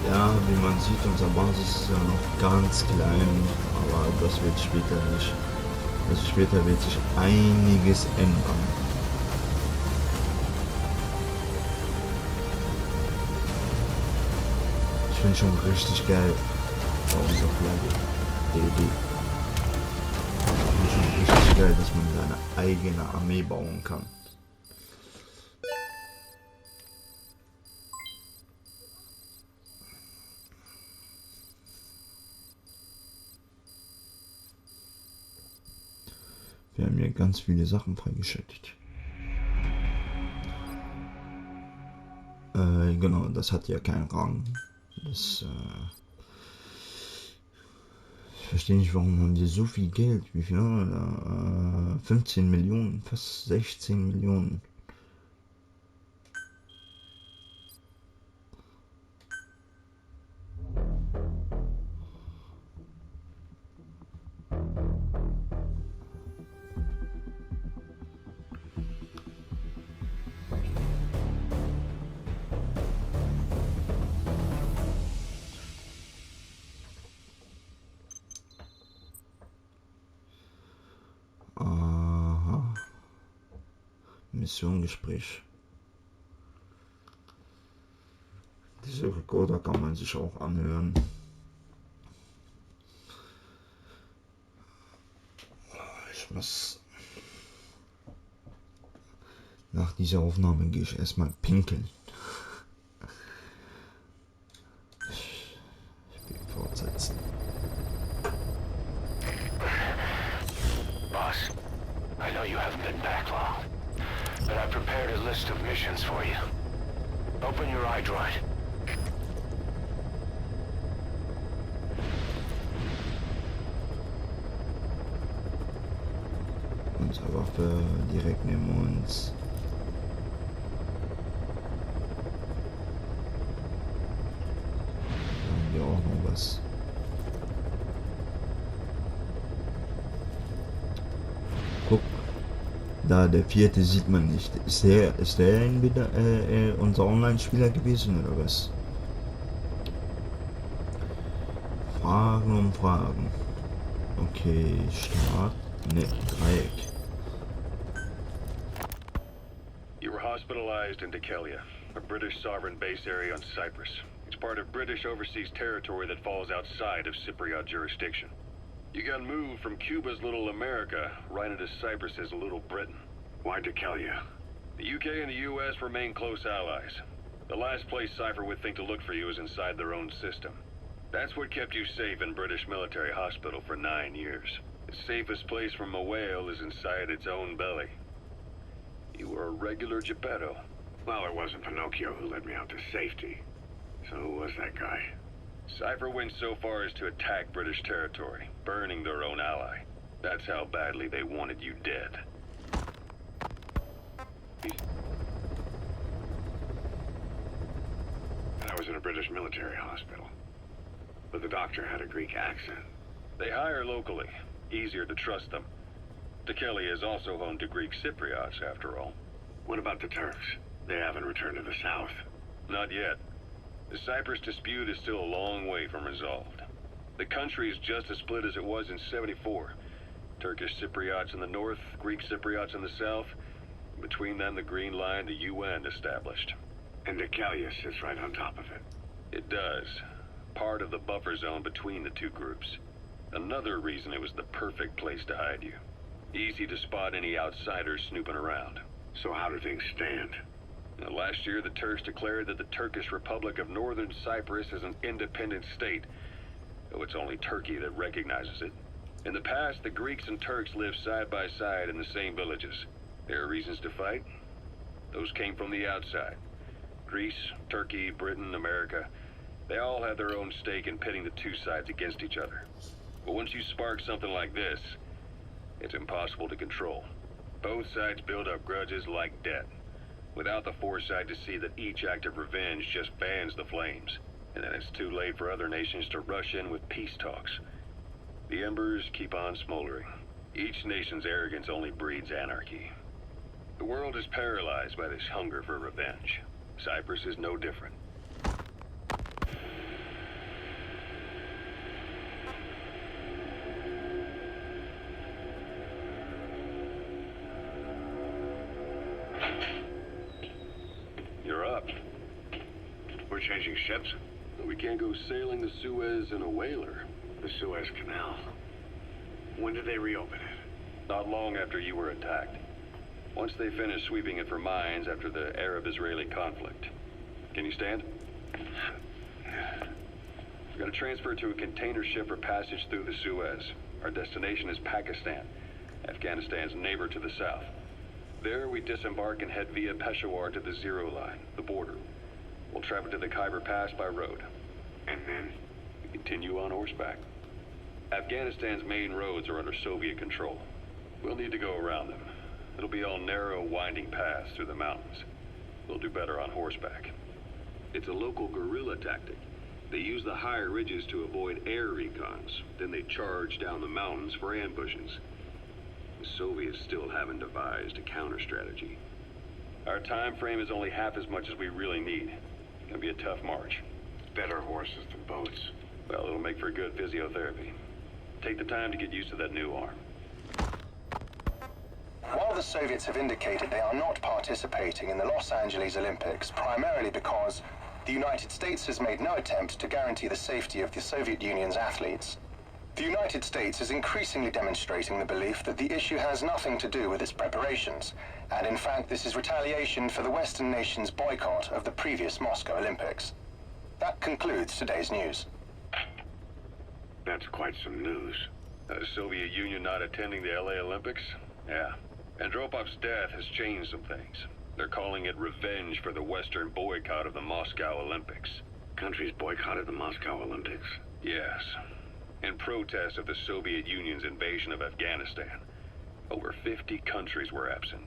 Ja, wie man sieht, unsere Basis ist ja noch ganz klein, aber das wird später nicht. Also später wird sich einiges ändern. Ich finde schon richtig geil bei unserer Flagge. Die Idee. Ich finde schon richtig geil, dass man seine eigene Armee bauen kann. Wir haben hier ganz viele Sachen freigeschaltet. Genau, das hat ja keinen Rang. Das, ich verstehe nicht, warum haben die so viel Geld. Wie viel haben wir da? 15 Millionen, fast 16 Millionen. Aha. Missiongespräch. Diese Rekorder kann man sich auch anhören. Ich muss. Nach dieser Aufnahme gehe ich erstmal pinkeln. Ich will fortsetzen. Boss, I know you haven't been back long, but I've prepared a list of missions for you. Open your iDroid. Unsere Waffe direkt neben uns. Da haben wir auch noch was. Guck, da der vierte sieht man nicht. Ist der entweder unser Online-Spieler gewesen oder was? Fragen um Fragen. Okay, Start. Ne, Dreieck. You were hospitalized in Dekelia, a British sovereign base area on Cyprus. It's part of British overseas territory that falls outside of Cypriot jurisdiction. You got moved from Cuba's Little America right into Cyprus's Little Britain. Why Dekelia? The UK and the US remain close allies. The last place Cypher would think to look for you is inside their own system. That's what kept you safe in British military hospital for 9 years. The safest place from a whale is inside its own belly. You were a regular Geppetto. Well, it wasn't Pinocchio who led me out to safety. So who was that guy? Cypher went so far as to attack British territory, burning their own ally. That's how badly they wanted you dead. I was in a British military hospital. But the doctor had a Greek accent. They hire locally. Easier to trust them. Dekelia is also home to Greek Cypriots, after all. What about the Turks? They haven't returned to the south. Not yet. The Cyprus dispute is still a long way from resolved. The country is just as split as it was in '74. Turkish Cypriots in the north, Greek Cypriots in the south. Between them, the Green Line, the UN established. And Dekelia sits right on top of it. It does. Part of the buffer zone between the two groups. Another reason it was the perfect place to hide you. Easy to spot any outsiders snooping around. So how do things stand? Now, last year, the Turks declared that the Turkish Republic of Northern Cyprus is an independent state, though it's only Turkey that recognizes it. In the past, the Greeks and Turks lived side by side in the same villages. There are reasons to fight. Those came from the outside. Greece, Turkey, Britain, America, they all had their own stake in pitting the two sides against each other. But once you spark something like this, it's impossible to control. Both sides build up grudges like debt, without the foresight to see that each act of revenge just fans the flames. And then it's too late for other nations to rush in with peace talks. The embers keep on smoldering. Each nation's arrogance only breeds anarchy. The world is paralyzed by this hunger for revenge. Cyprus is no different. we're changing ships? We can't go sailing the Suez in a whaler. The Suez Canal. When did they reopen it? Not long after you were attacked. Once they finished sweeping it for mines after the Arab-Israeli conflict. Can you stand? We're going to transfer to a container ship for passage through the Suez. Our destination is Pakistan, Afghanistan's neighbor to the south. There, we disembark and head via Peshawar to the Zero Line, the border. We'll travel to the Khyber Pass by road. And then? We continue on horseback. Afghanistan's main roads are under Soviet control. We'll need to go around them. It'll be all narrow, winding paths through the mountains. We'll do better on horseback. It's a local guerrilla tactic. They use the higher ridges to avoid air recons. Then they charge down the mountains for ambushes. The Soviets still haven't devised a counter-strategy. Our time frame is only half as much as we really need. It's gonna be a tough march. Better horses than boats. Well, it'll make for good physiotherapy. Take the time to get used to that new arm. While the Soviets have indicated they are not participating in the Los Angeles Olympics, primarily because the United States has made no attempt to guarantee the safety of the Soviet Union's athletes, the United States is increasingly demonstrating the belief that the issue has nothing to do with its preparations, and in fact this is retaliation for the Western nations' boycott of the previous Moscow Olympics. That concludes today's news. That's quite some news. The Soviet Union not attending the LA Olympics? Yeah. Andropov's death has changed some things. They're calling it revenge for the Western boycott of the Moscow Olympics. Countries boycotted the Moscow Olympics? Yes. In protest of the Soviet Union's invasion of Afghanistan. Over 50 countries were absent.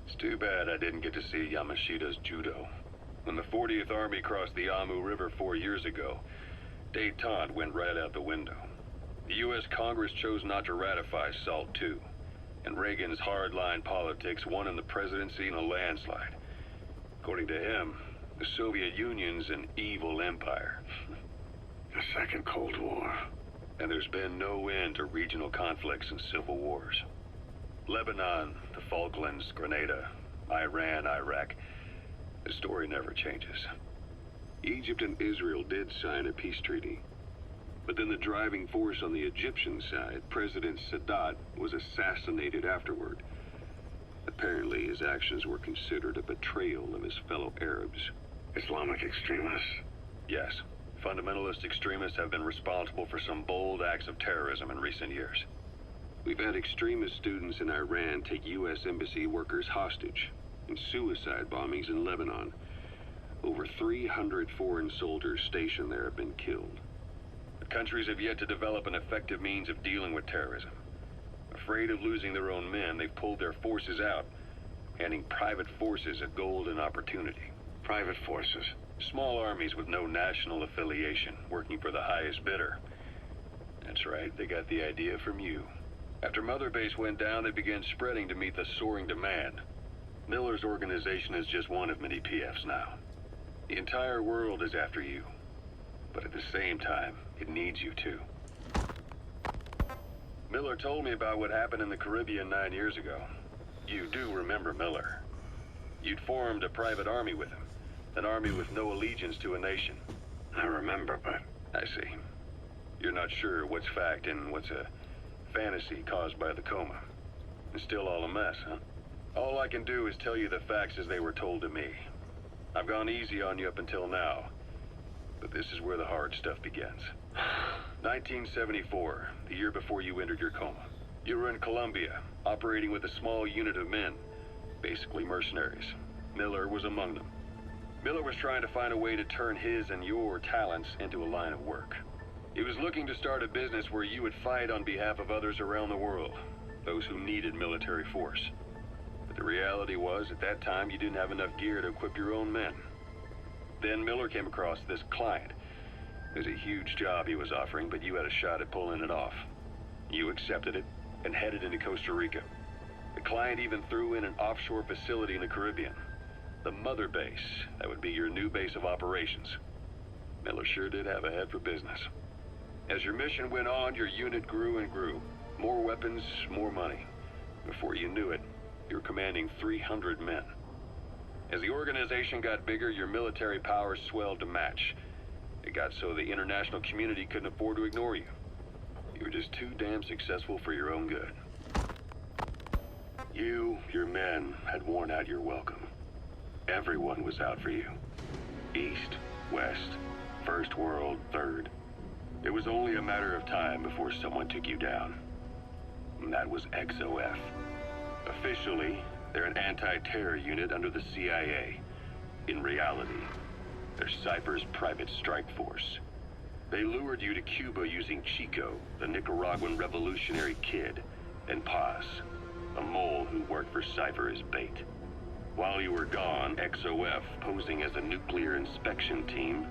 It's too bad I didn't get to see Yamashita's judo. When the 40th Army crossed the Amu River 4 years ago, détente went right out the window. The U.S. Congress chose not to ratify SALT II, and Reagan's hardline politics won him the presidency in a landslide. According to him, the Soviet Union's an evil empire. A second Cold War. And there's been no end to regional conflicts and civil wars. Lebanon, the Falklands, Grenada, Iran, Iraq. The story never changes. Egypt and Israel did sign a peace treaty. But then the driving force on the Egyptian side, President Sadat, was assassinated afterward. Apparently his actions were considered a betrayal of his fellow Arabs. Islamic extremists? Yes. Fundamentalist extremists have been responsible for some bold acts of terrorism in recent years. We've had extremist students in Iran take U.S. embassy workers hostage, and suicide bombings in Lebanon. Over 300 foreign soldiers stationed there have been killed. The countries have yet to develop an effective means of dealing with terrorism. Afraid of losing their own men, they've pulled their forces out, handing private forces a golden opportunity. Private forces? Small armies with no national affiliation, working for the highest bidder. That's right, they got the idea from you. After Mother Base went down, they began spreading to meet the soaring demand. Miller's organization is just one of many PFs now. The entire world is after you. But at the same time, it needs you too. Miller told me about what happened in the Caribbean 9 years ago. You do remember Miller. You'd formed a private army with him. An army with no allegiance to a nation. I remember, but... I see. You're not sure what's fact and what's a fantasy caused by the coma. It's still all a mess, huh? All I can do is tell you the facts as they were told to me. I've gone easy on you up until now. But this is where the hard stuff begins. 1974, the year before you entered your coma. You were in Colombia, operating with a small unit of men. Basically mercenaries. Miller was among them. Miller was trying to find a way to turn his and your talents into a line of work. He was looking to start a business where you would fight on behalf of others around the world, those who needed military force. But the reality was, at that time, you didn't have enough gear to equip your own men. Then Miller came across this client. It was a huge job he was offering, but you had a shot at pulling it off. You accepted it and headed into Costa Rica. The client even threw in an offshore facility in the Caribbean. The Mother Base, that would be your new base of operations. Miller sure did have a head for business. As your mission went on, your unit grew and grew. More weapons, more money. Before you knew it, you were commanding 300 men. As the organization got bigger, your military powers swelled to match. It got so the international community couldn't afford to ignore you. You were just too damn successful for your own good. You, your men, had worn out your welcome. Everyone was out for you. East, West, First World, Third. It was only a matter of time before someone took you down. And that was XOF. Officially, they're an anti-terror unit under the CIA. In reality, they're Cypher's private strike force. They lured you to Cuba using Chico, the Nicaraguan revolutionary kid, and Paz, a mole who worked for Cypher as bait. While you were gone, XOF, posing as a nuclear inspection team,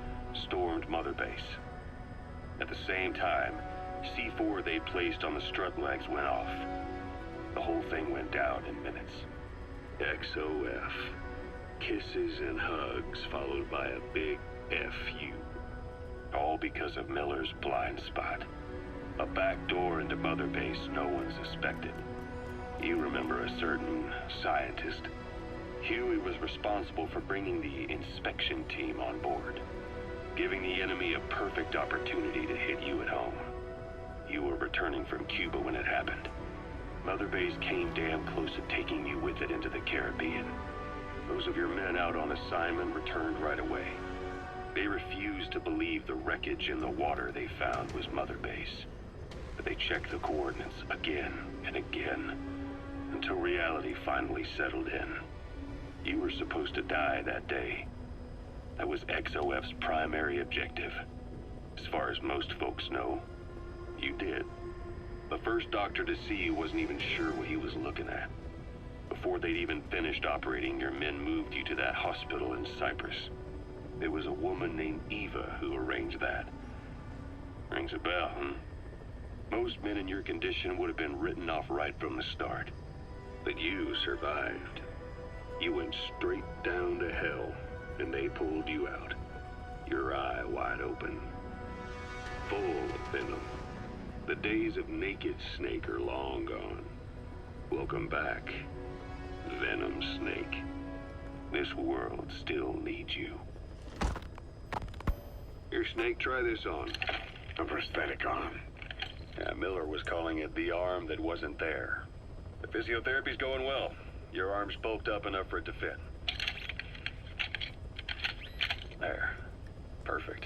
stormed Mother Base. At the same time, C4 they placed on the strut legs went off. The whole thing went down in minutes. XOF. Kisses and hugs followed by a big FU. All because of Miller's blind spot. A back door into Mother Base no one suspected. You remember a certain scientist? Huey was responsible for bringing the inspection team on board, giving the enemy a perfect opportunity to hit you at home. You were returning from Cuba when it happened. Mother Base came damn close to taking you with it into the Caribbean. Those of your men out on assignment returned right away. They refused to believe the wreckage in the water they found was Mother Base. But they checked the coordinates again and again, until reality finally settled in. You were supposed to die that day. That was XOF's primary objective. As far as most folks know, you did. The first doctor to see you wasn't even sure what he was looking at. Before they'd even finished operating, your men moved you to that hospital in Cyprus. It was a woman named Eva who arranged that. Rings a bell, huh? Most men in your condition would have been written off right from the start. But you survived. You went straight down to hell, and they pulled you out. Your eye wide open. Full of venom. The days of naked Snake are long gone. Welcome back, Venom Snake. This world still needs you. Here, Snake, try this on. A prosthetic arm. Yeah, Miller was calling it the arm that wasn't there. The physiotherapy's going well. Your arm's bulked up enough for it to fit. There. Perfect.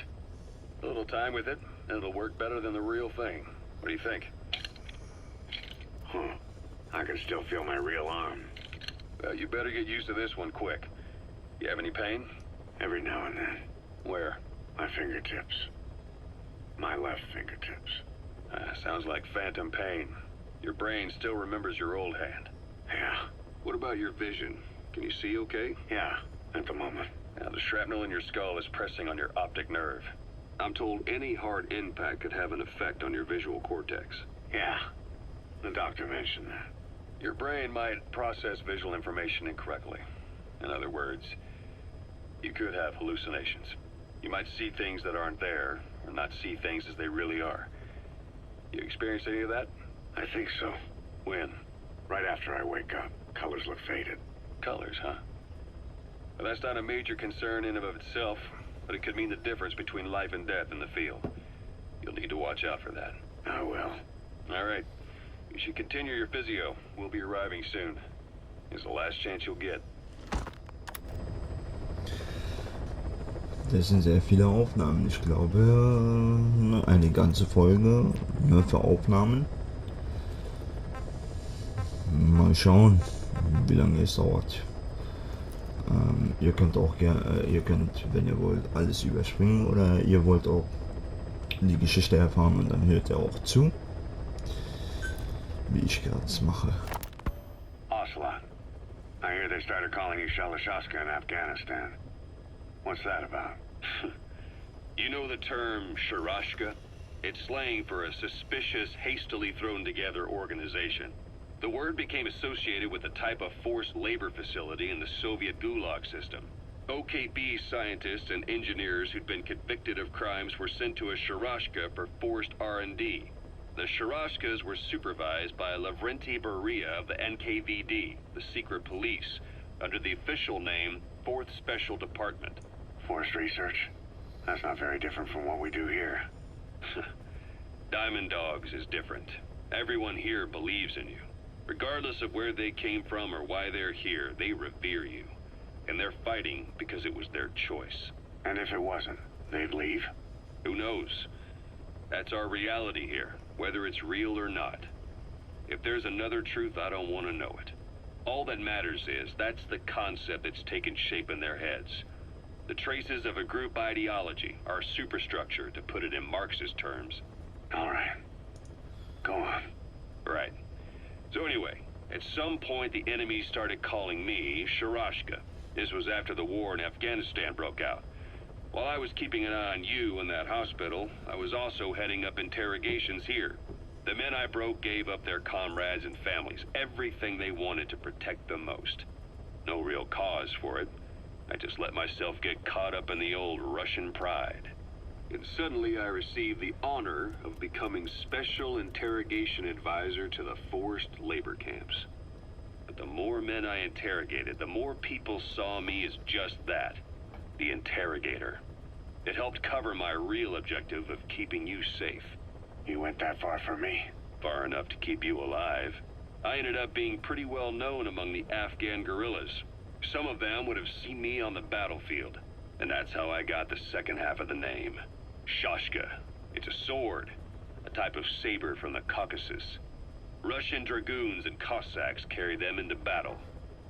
A little time with it, and it'll work better than the real thing. What do you think? Huh. I can still feel my real arm. Well, you better get used to this one quick. You have any pain? Every now and then. Where? My fingertips. My left fingertips. Sounds like phantom pain. Your brain still remembers your old hand. Yeah. What about your vision? Can you see okay? Yeah, at the moment. Now, the shrapnel in your skull is pressing on your optic nerve. I'm told any hard impact could have an effect on your visual cortex. Yeah. The doctor mentioned that. Your brain might process visual information incorrectly. In other words, you could have hallucinations. You might see things that aren't there, or not see things as they really are. You experience any of that? I think so. When? Right after I wake up. Colors look faded. Colors, huh? Well, that's not a major concern in and of itself, but it could mean the difference between life and death in the field. You'll need to watch out for that. I will. All right. You should continue your physio. We'll be arriving soon. It's the last chance you'll get. Das sind sehr viele Aufnahmen. Ich glaube, eine ganze Folge nur für Aufnahmen. Mal schauen, wie lange es dauert. Ihr könnt auch gerne, wenn ihr wollt, alles überspringen oder ihr wollt auch die Geschichte erfahren und dann hört ihr auch zu, wie ich gerade mache. Ocelot. I hear they started calling you Shalashaska in Afghanistan. What's that about? You know the term Sharashka? It's slang for a suspicious, hastily thrown together organization. The word became associated with a type of forced labor facility in the Soviet Gulag system. OKB scientists and engineers who'd been convicted of crimes were sent to a Sharashka for forced R&D. The Sharashkas were supervised by Lavrenti Beria of the NKVD, the secret police, under the official name 4th Special Department. Forced research? That's not very different from what we do here. Diamond Dogs is different. Everyone here believes in you. Regardless of where they came from or why they're here, they revere you. And they're fighting because it was their choice. And if it wasn't, they'd leave? Who knows? That's our reality here, whether it's real or not. If there's another truth, I don't want to know it. All that matters is that's the concept that's taken shape in their heads. The traces of a group ideology, our superstructure, to put it in Marxist terms. All right. Go on. Right. So anyway, at some point the enemy started calling me Sharashka. This was after the war in Afghanistan broke out. While I was keeping an eye on you in that hospital, I was also heading up interrogations here. The men I broke gave up their comrades and families, everything they wanted to protect them most. No real cause for it. I just let myself get caught up in the old Russian pride. And suddenly I received the honor of becoming Special Interrogation Advisor to the forced labor camps. But the more men I interrogated, the more people saw me as just that, the interrogator. It helped cover my real objective of keeping you safe. You went that far for me? Far enough to keep you alive. I ended up being pretty well known among the Afghan guerrillas. Some of them would have seen me on the battlefield, and that's how I got the second half of the name. Shashka. It's a sword, a type of saber from the Caucasus. Russian dragoons and Cossacks carried them into battle.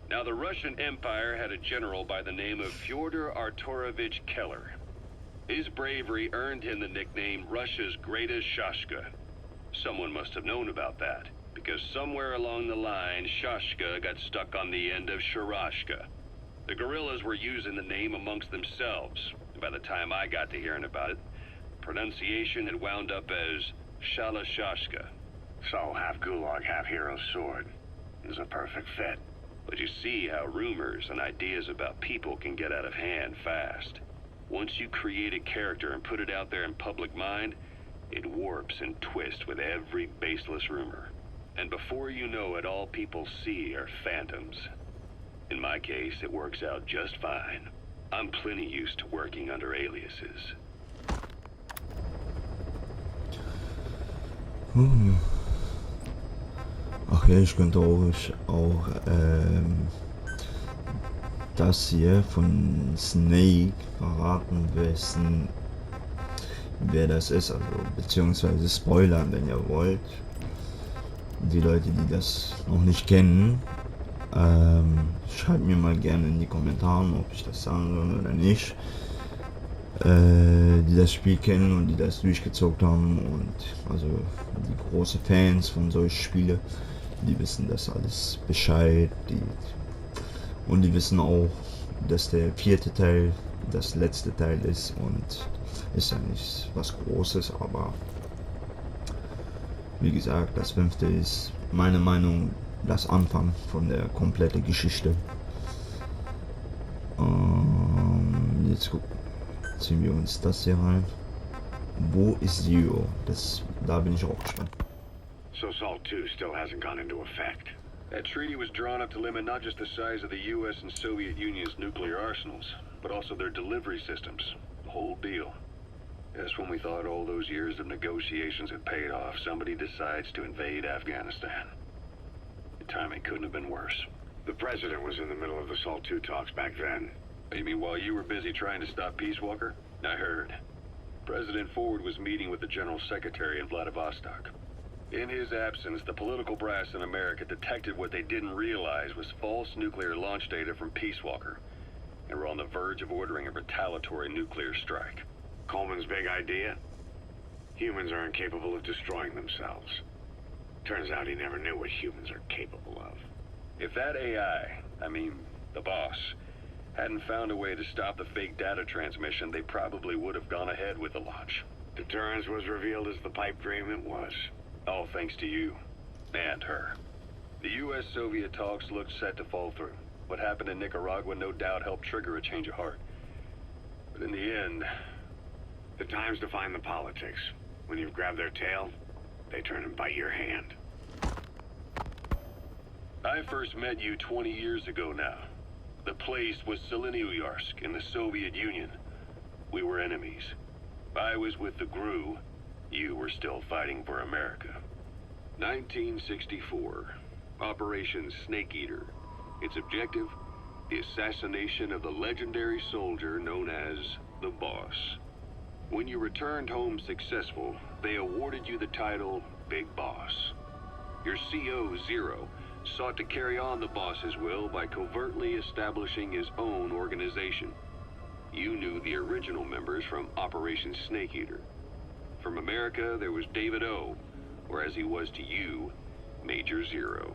Now, the Russian Empire had a general by the name of Fyodor Arturovich Keller. His bravery earned him the nickname Russia's Greatest Shashka. Someone must have known about that, because somewhere along the line, Shashka got stuck on the end of Sharashka. The guerrillas were using the name amongst themselves, and by the time I got to hearing about it, pronunciation had wound up as Shalashashka. So, half gulag, half hero sword. Is a perfect fit. But you see how rumors and ideas about people can get out of hand fast. Once you create a character and put it out there in public mind, it warps and twists with every baseless rumor. And before you know it, all people see are phantoms. In my case, it works out just fine. I'm plenty used to working under aliases. Okay, ich könnte euch auch das hier von Snake verraten, wer das ist, also beziehungsweise spoilern, wenn ihr wollt. Die Leute, die das noch nicht kennen, schreibt mir mal gerne in die Kommentare, ob ich das sagen soll oder nicht. Die das Spiel kennen und die das durchgezockt haben, und also die großen Fans von solchen Spielen, die wissen das alles Bescheid, und die wissen auch, dass der 4. Teil das letzte Teil ist, und ist ja nicht was Großes, aber wie gesagt, das 5. ist meiner Meinung nach das Anfang von der kompletten Geschichte. Jetzt ziehen wir uns das hier rein. Wo ist Zero? Da bin ich auch gespannt. So SALT II still hasn't gone into effect. That treaty was drawn up to limit not just the size of the U.S. and Soviet Union's nuclear arsenals, but also their delivery systems. The whole deal. Just when we thought all those years of negotiations had paid off, somebody decides to invade Afghanistan. The timing couldn't have been worse. The president was in the middle of the SALT II talks back then. You mean while you were busy trying to stop Peace Walker? I heard. President Ford was meeting with the General Secretary in Vladivostok. In his absence, the political brass in America detected what they didn't realize was false nuclear launch data from Peace Walker, and were on the verge of ordering a retaliatory nuclear strike. Coleman's big idea? Humans are incapable of destroying themselves. Turns out he never knew what humans are capable of. If that AI, I mean, the boss, hadn't found a way to stop the fake data transmission, they probably would have gone ahead with the launch. Deterrence was revealed as the pipe dream it was. All thanks to you. And her. The U.S.-Soviet talks looked set to fall through. What happened in Nicaragua no doubt helped trigger a change of heart. But in the end... The time's to find the politics. When you've grabbed their tail, they turn and bite your hand. I first met you 20 years ago now. The place was Selenouyarsk in the Soviet Union. We were enemies. I was with the GRU. You were still fighting for America. 1964. Operation Snake Eater. Its objective? The assassination of the legendary soldier known as the Boss. When you returned home successful, they awarded you the title Big Boss. Your CO, Zero, sought to carry on the boss's will by covertly establishing his own organization. You knew the original members from Operation Snake Eater. From America, there was David O, or as he was to you, Major Zero.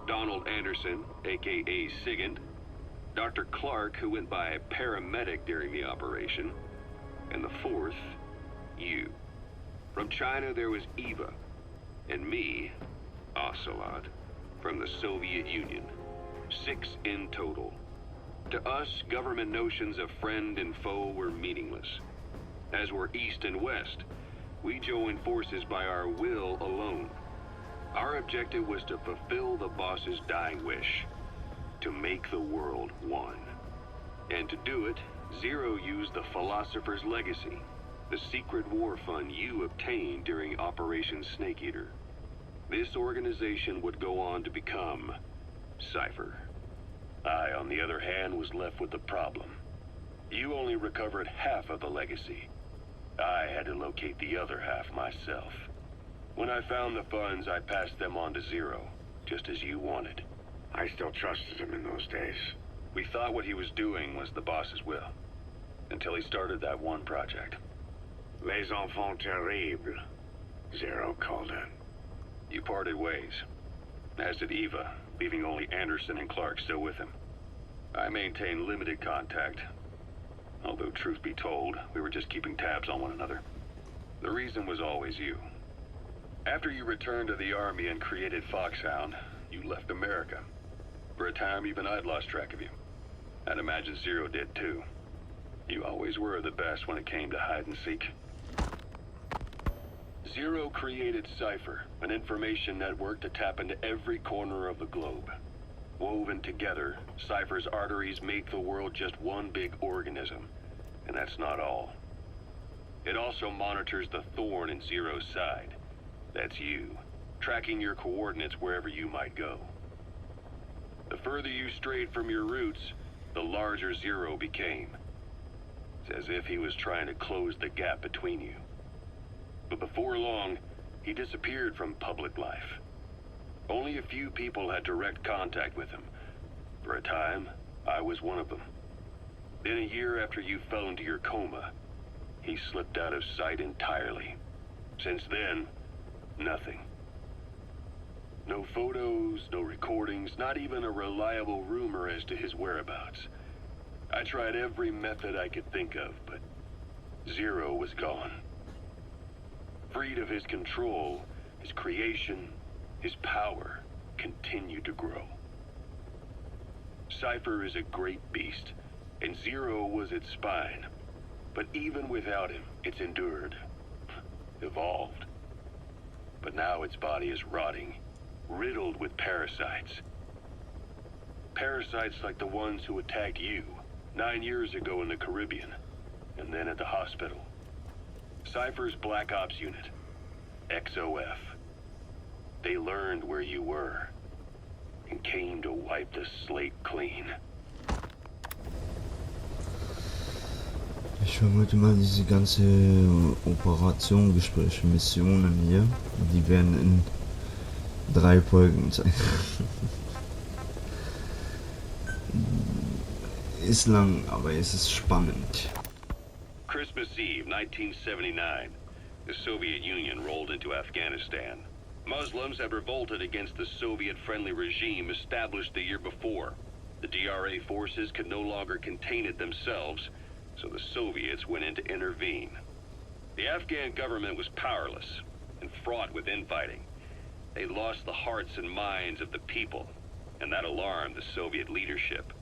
Donald Anderson, aka Sigint. Dr. Clark, who went by paramedic during the operation. And the fourth, you. From China, there was Eva. And me, Ocelot, from the Soviet Union. 6 in total. To us, government notions of friend and foe were meaningless. As were East and West, we joined forces by our will alone. Our objective was to fulfill the boss's dying wish, to make the world one. And to do it, Zero used the Philosopher's Legacy, the secret war fund you obtained during Operation Snake Eater. This organization would go on to become Cypher. I, on the other hand, was left with the problem. You only recovered half of the legacy. I had to locate the other half myself. When I found the funds, I passed them on to Zero, just as you wanted. I still trusted him in those days. We thought what he was doing was the boss's will, until he started that one project. Les enfants terribles, Zero called it. You parted ways, as did Eva, leaving only Anderson and Clark still with him. I maintained limited contact, although truth be told, we were just keeping tabs on one another. The reason was always you. After you returned to the Army and created Foxhound, you left America. For a time, even I'd lost track of you. I'd imagine Zero did too. You always were the best when it came to hide and seek. Zero created Cypher, an information network to tap into every corner of the globe. Woven together, Cypher's arteries make the world just one big organism. And that's not all. It also monitors the thorn in Zero's side. That's you, tracking your coordinates wherever you might go. The further you strayed from your roots, the larger Zero became. It's as if he was trying to close the gap between you. But before long, he disappeared from public life. Only a few people had direct contact with him. For a time, I was one of them. Then a year after you fell into your coma, he slipped out of sight entirely. Since then, nothing. No photos, no recordings, not even a reliable rumor as to his whereabouts. I tried every method I could think of, but Zero was gone. Freed of his control, his creation, his power continued to grow. Cypher is a great beast, and Zero was its spine. But even without him, it's endured, evolved. But now its body is rotting, riddled with parasites. Parasites like the ones who attacked you 9 years ago in the Caribbean, and then at the hospital. Cypher's Black Ops Unit, XOF. They learned where you were, and came to wipe the slate clean. Ich vermute mal, diese ganze Operation, Gespräche, Missionen hier, die werden in 3 Folgen sein. Ist lang, aber es ist spannend. Christmas Eve, 1979. The Soviet Union rolled into Afghanistan. Muslims had revolted against the Soviet-friendly regime established the year before. The DRA forces could no longer contain it themselves, so the Soviets went in to intervene. The Afghan government was powerless and fraught with infighting. They lost the hearts and minds of the people, and that alarmed the Soviet leadership.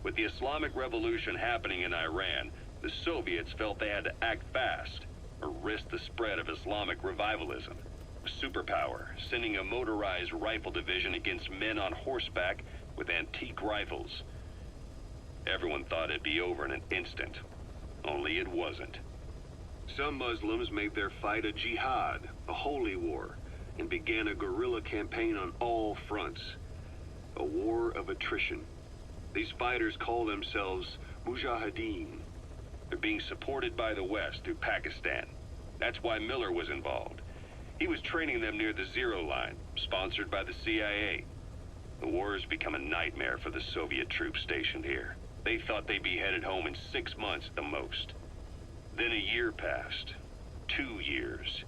With the Islamic Revolution happening in Iran, the Soviets felt they had to act fast or risk the spread of Islamic revivalism. A superpower, sending a motorized rifle division against men on horseback with antique rifles. Everyone thought it'd be over in an instant. Only it wasn't. Some Muslims made their fight a jihad, a holy war, and began a guerrilla campaign on all fronts. A war of attrition. These fighters call themselves Mujahideen. They're being supported by the West through Pakistan. That's why Miller was involved. He was training them near the Zero Line, sponsored by the CIA. The war has become a nightmare for the Soviet troops stationed here. They thought they'd be headed home in 6 months at the most. Then a year passed. 2 years.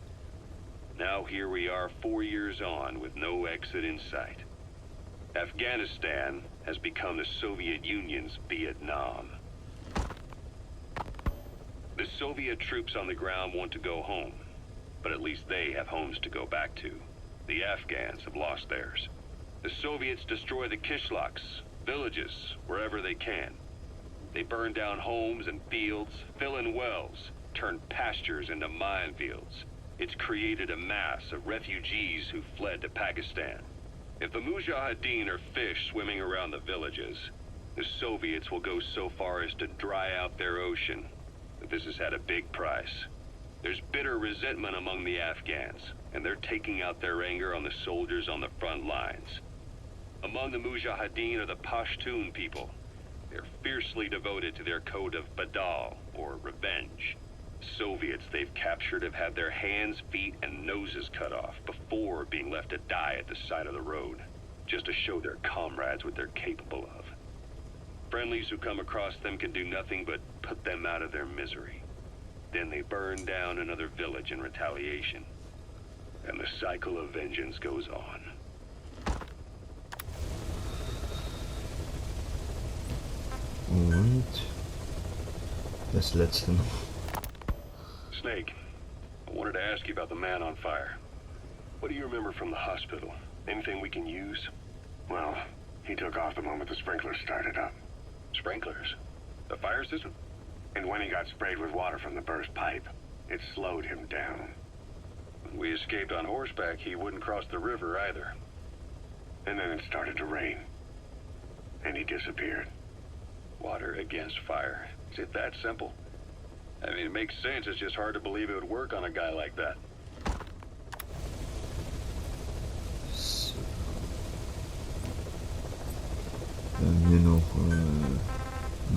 Now here we are 4 years on with no exit in sight. Afghanistan has become the Soviet Union's Vietnam. The Soviet troops on the ground want to go home, but at least they have homes to go back to. The Afghans have lost theirs. The Soviets destroy the kishlaks, villages, wherever they can. They burn down homes and fields, fill in wells, turn pastures into minefields. It's created a mass of refugees who fled to Pakistan. If the Mujahideen are fish swimming around the villages, the Soviets will go so far as to dry out their ocean. But this has had a big price. There's bitter resentment among the Afghans, and they're taking out their anger on the soldiers on the front lines. Among the Mujahideen are the Pashtun people. They're fiercely devoted to their code of Badal, or revenge. Soviets they've captured have had their hands, feet, and noses cut off before being left to die at the side of the road, just to show their comrades what they're capable of. Friendlies who come across them can do nothing but put them out of their misery. Then they burn down another village in retaliation. And the cycle of vengeance goes on. Und das letzte noch. Snake, I wanted to ask you about the man on fire. What do you remember from the hospital? Anything we can use? Well, he took off the moment the sprinklers started up. Sprinklers? The fire system? And when he got sprayed with water from the burst pipe, it slowed him down. When we escaped on horseback, he wouldn't cross the river either. And then it started to rain. And he disappeared. Water against fire. Is it that simple? I mean, it makes sense. It's just hard to believe it would work on a guy like that. So. Dann hier noch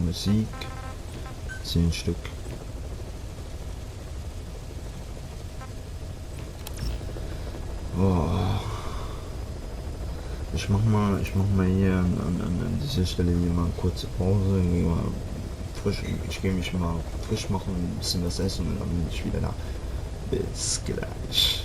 Musik. 10 Stück. Oh. Ich mach mal hier an dieser Stelle hier mal eine kurze Pause. Ich gehe mich mal frisch machen, ein bisschen was essen und dann bin ich wieder da. Bis gleich.